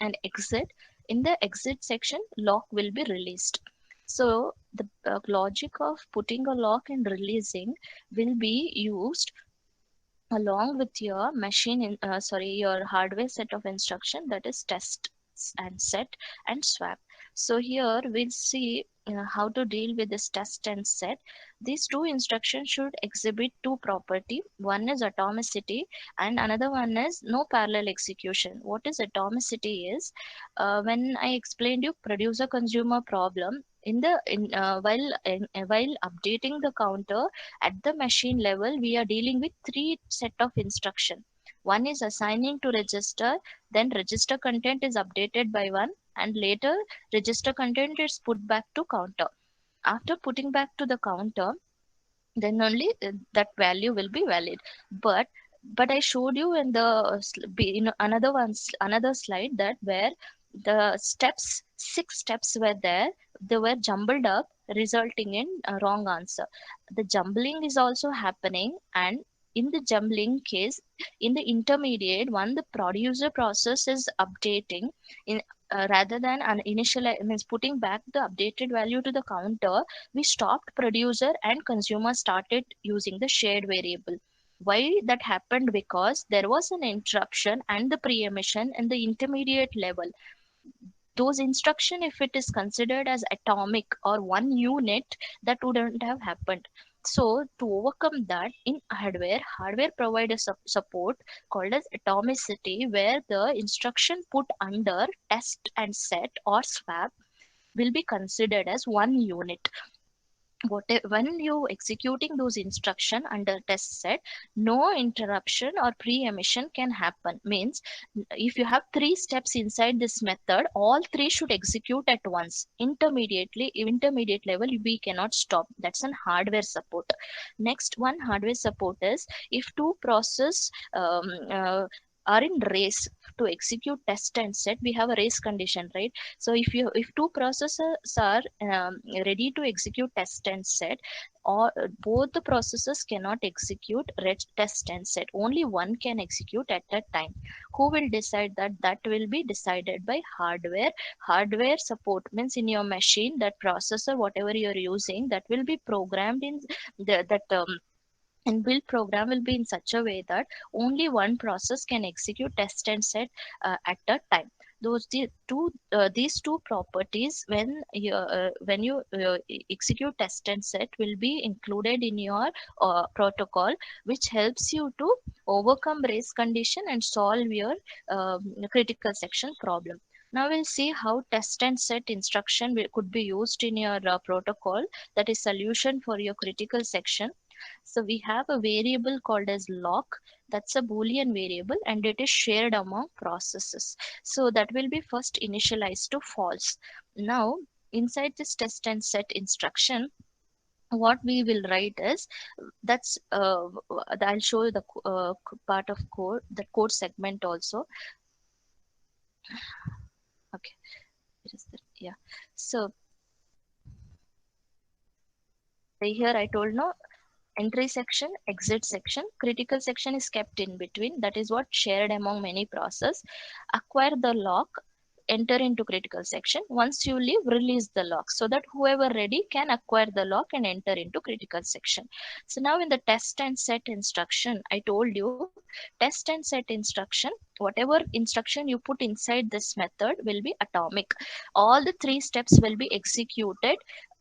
and exit. In the exit section, lock will be released. So the logic of putting a lock and releasing will be used along with your your hardware set of instruction, that is test and set and swap. So here we'll see how to deal with this test and set. These two instructions should exhibit two property. One is atomicity and another one is no parallel execution. What is atomicity is, when I explained you producer consumer problem, while updating the counter at the machine level, we are dealing with three set of instruction. One is assigning to register, then register content is updated by one, and later register content is put back to counter. After putting back to the counter, then only that value will be valid. But I showed you in another slide that where the steps, 6 steps were there, they were jumbled up, resulting in a wrong answer. The jumbling is also happening, and in the jumbling case, in the intermediate one, the producer process is updating in rather than an initial means putting back the updated value to the counter. We stopped producer and consumer started using the shared variable. Why that happened? Because there was an interruption and the pre-emission in the intermediate level. Those instruction, if it is considered as atomic or one unit, that wouldn't have happened. So to overcome that, in hardware provide a support called as atomicity, where the instruction put under test and set or swap will be considered as one unit. When you executing those instruction under test set, no interruption or pre-emission can happen. Means if you have 3 steps inside this method, all 3 should execute at once. Intermediate level we cannot stop. That's an hardware support. Next one hardware support is, if two process are in race to execute test and set, we have a race condition, right? So if two processes are ready to execute test and set, or both the processes cannot execute test and set, only one can execute at a time. Who will decide that? That will be decided by hardware. Hardware support means in your machine, that processor whatever you're using, that will be programmed in that and build program will be in such a way that only one process can execute test and set at a time. These two properties, when you execute test and set, will be included in your protocol, which helps you to overcome race condition and solve your critical section problem. Now we'll see how test and set instruction could be used in your protocol, that is solution for your critical section. So we have a variable called as lock. That's a Boolean variable and it is shared among processes. So that will be first initialized to false. Now inside this test and set instruction, what we will write is, that's I'll show you the part of code, the code segment also. Okay, yeah. So here I told no, entry section, exit section, critical section is kept in between. That is what shared among many process. Acquire the lock, enter into critical section. Once you leave, release the lock, so that whoever ready can acquire the lock and enter into critical section. So now in the test and set instruction, I told you test and set instruction, whatever instruction you put inside this method will be atomic. All the 3 steps will be executed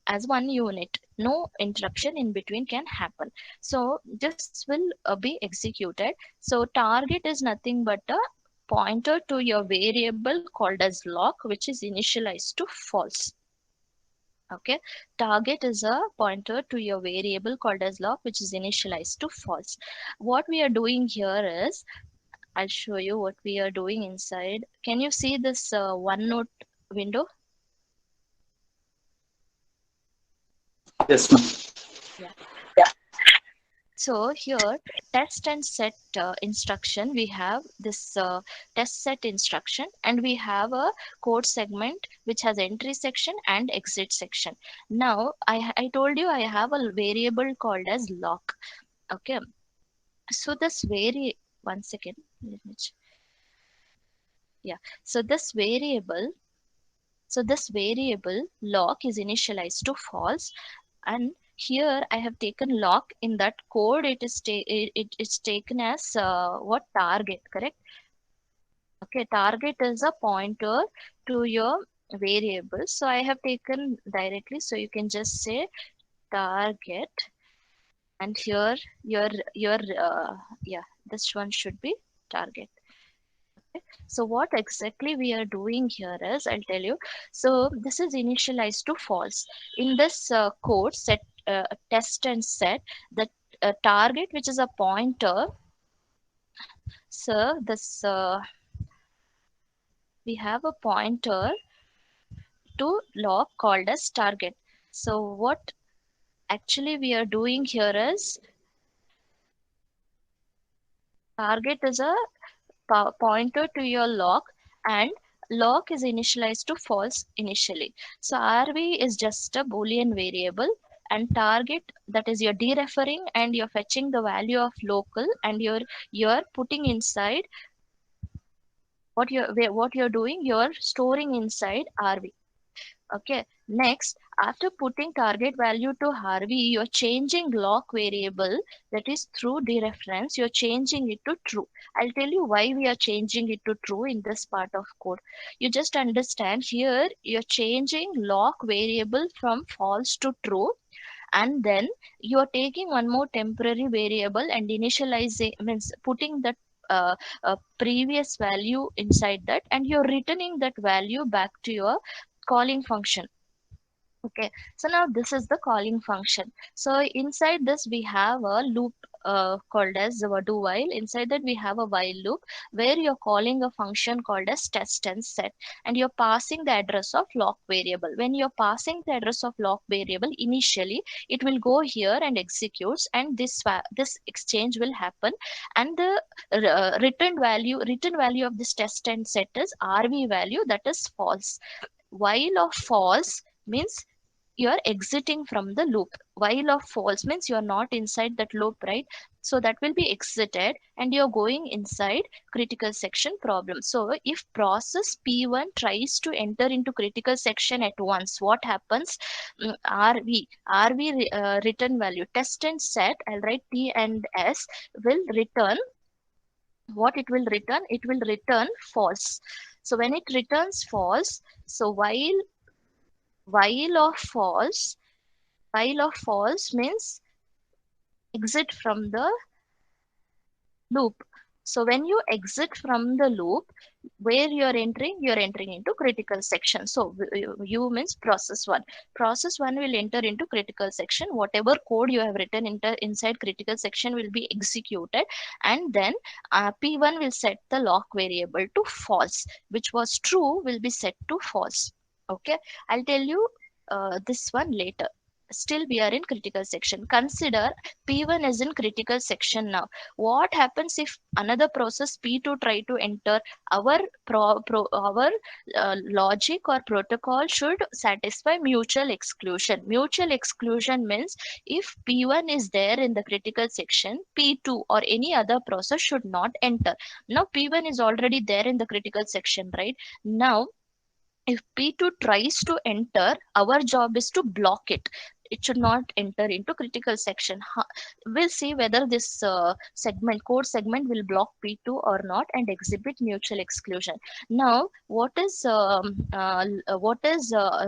as one unit. No interruption in between can happen. So this will be executed. So target is nothing but a pointer to your variable called as lock, which is initialized to false. Okay, target is a pointer to your variable called as lock, which is initialized to false. What we are doing here is, I'll show you what we are doing inside. Can you see this OneNote window? Yes, ma'am. Yeah. So here test and set instruction, we have this test set instruction, and we have a code segment which has entry section and exit section. Now I told you I have a variable called as lock. Okay, so this one second, let me check. Yeah. So this variable lock is initialized to false, and here I have taken lock. In that code it is it is taken as what target, correct? Okay, target is a pointer to your variable, so I have taken directly, so you can just say target, and here your yeah, this one should be target. So what exactly we are doing here is, I'll tell you. So this is initialized to false. In this code set, test and set, the target, which is a pointer. So this we have a pointer to lock called as target. So what actually we are doing here is, target is a pointer to your lock, and lock is initialized to false initially. So RV is just a boolean variable, and target, that is you're dereferring and you're fetching the value of local, and you're putting inside what you're doing, you're storing inside RV. Okay. Next, after putting target value to Harvey, you're changing lock variable, that is through dereference, you're changing it to true. I'll tell you why we are changing it to true in this part of code. You just understand here, you're changing lock variable from false to true, and then you are taking one more temporary variable and initializing, means putting that previous value inside that, and you're returning that value back to your calling function. Okay, so now this is the calling function. So inside this we have a loop called as the do while. Inside that we have a while loop where you're calling a function called as test and set, and you're passing the address of lock variable. When you're passing the address of lock variable, initially it will go here and executes, and this exchange will happen, and the return value of this test and set is RV value, that is false. While of false means you are exiting from the loop. While of false means you are not inside that loop, right? So that will be exited, and you're going inside critical section problem. So if process P1 tries to enter into critical section at once, what happens? RV return value test and set, I'll write T and S, will return. What it will return? It will return false. So when it returns false, so while of false means exit from the loop. So when you exit from the loop, where you're entering into critical section. So you means process one. Process one will enter into critical section. Whatever code you have written inside critical section will be executed, and then P1 will set the lock variable to false, which was true will be set to false. Okay, I'll tell you this one later. Still we are in critical section. Consider P1 is in critical section now. What happens if another process P2 try to enter? Our our logic or protocol should satisfy mutual exclusion. Mutual exclusion means if P1 is there in the critical section, P2 or any other process should not enter. Now P1 is already there in the critical section, right? Now if P2 tries to enter, our job is to block it. It should not enter into critical section. We'll see whether this code segment will block P2 or not and exhibit mutual exclusion. Now, what is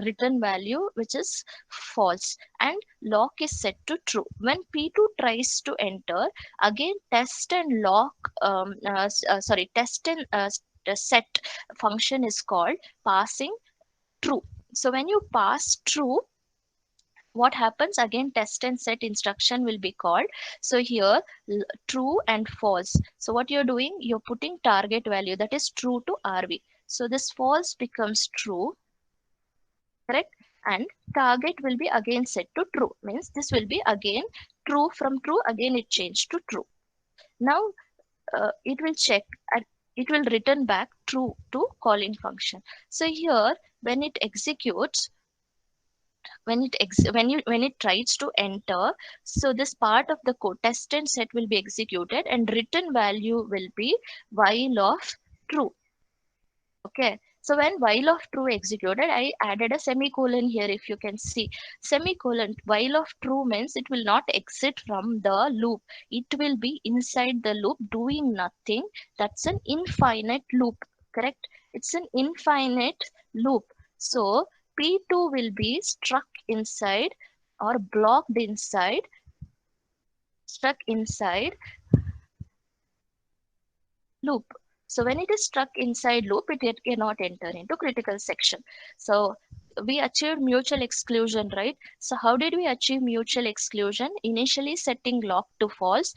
return value, which is false, and lock is set to true. When P2 tries to enter, again test and lock, test and set function is called passing true. So when you pass true, what happens? Again test and set instruction will be called. So here true and false. So what you're doing, you're putting target value, that is true, to RV. So this false becomes true, correct? And target will be again set to true, means this will be again true. From true again it changed to true. Now it will check and it will return back true to calling function. So here when it executes, when it tries to enter, so this part of the code test and set will be executed, and return value will be while of true. Okay, so when while of true executed, I added a semicolon here. If you can see, semicolon while of true means it will not exit from the loop. It will be inside the loop doing nothing. That's an infinite loop, correct? It's an infinite loop. So P2 will be struck inside or blocked inside, stuck inside loop. So when it is stuck inside loop, it cannot enter into critical section. So we achieved mutual exclusion, right? So how did we achieve mutual exclusion? Initially setting lock to false,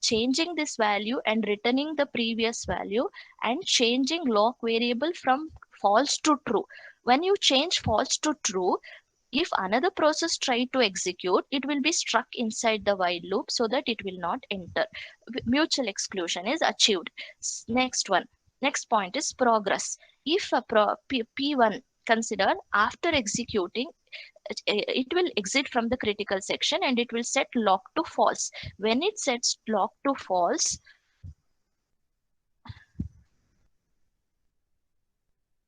changing this value and returning the previous value, and changing lock variable from false to true. When you change false to true, if another process try to execute, it will be struck inside the while loop so that it will not enter. Mutual exclusion is achieved. Next one, next point is progress. If a P1 consider after executing, it will exit from the critical section and it will set lock to false. When it sets lock to false,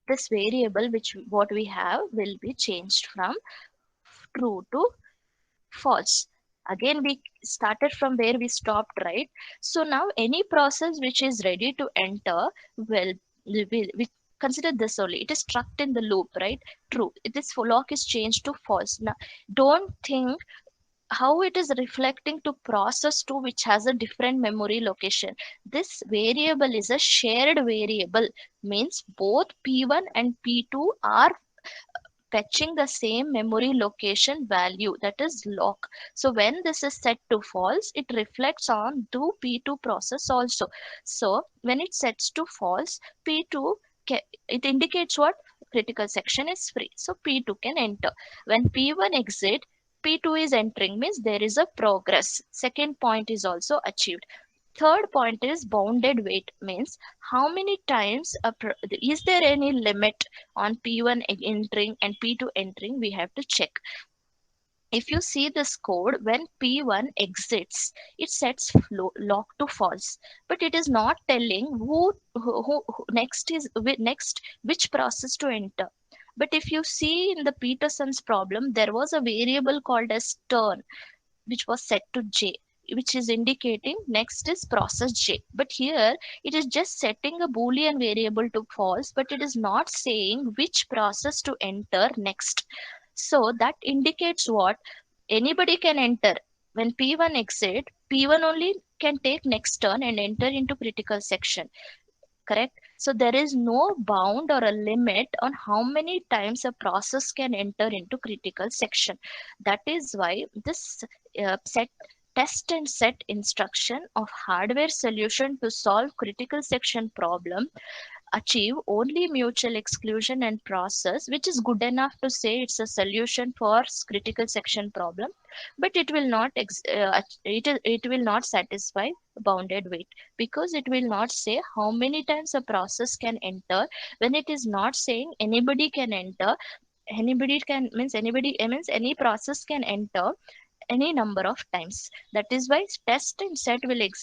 this variable which what we have will be changed from true to false. Again, we started from where we stopped, right? So now any process which is ready to enter we consider this only. It is struck in the loop, right? True. This lock is changed to false. Now, don't think how it is reflecting to process 2 which has a different memory location. This variable is a shared variable, means both P1 and P2 are fetching the same memory location value, that is lock. So when this is set to false, it reflects on to P2 process also. So when it sets to false, P2 it indicates what? Critical section is free, so P2 can enter. When P1 exit, P2 is entering, means there is a progress. Second point is also achieved. Third point is bounded wait, means how many times is there any limit on P1 entering and P2 entering, we have to check. If you see this code, when P1 exits, it sets lock to false, but it is not telling who next is next which process to enter. But if you see in the Peterson's problem, there was a variable called as turn which was set to J, which is indicating next is process J. But here it is just setting a Boolean variable to false, but it is not saying which process to enter next. So that indicates what? Anybody can enter. When P1 exit, P1 only can take next turn and enter into critical section, correct? So there is no bound or a limit on how many times a process can enter into critical section. That is why this set test and set instruction of hardware solution to solve critical section problem achieve only mutual exclusion and process, which is good enough to say it's a solution for critical section problem, but it will not it will not satisfy bounded wait, because it will not say how many times a process can enter. When it is not saying anybody can enter, anybody can means anybody means any process can enter any number of times. That is why test and set will exist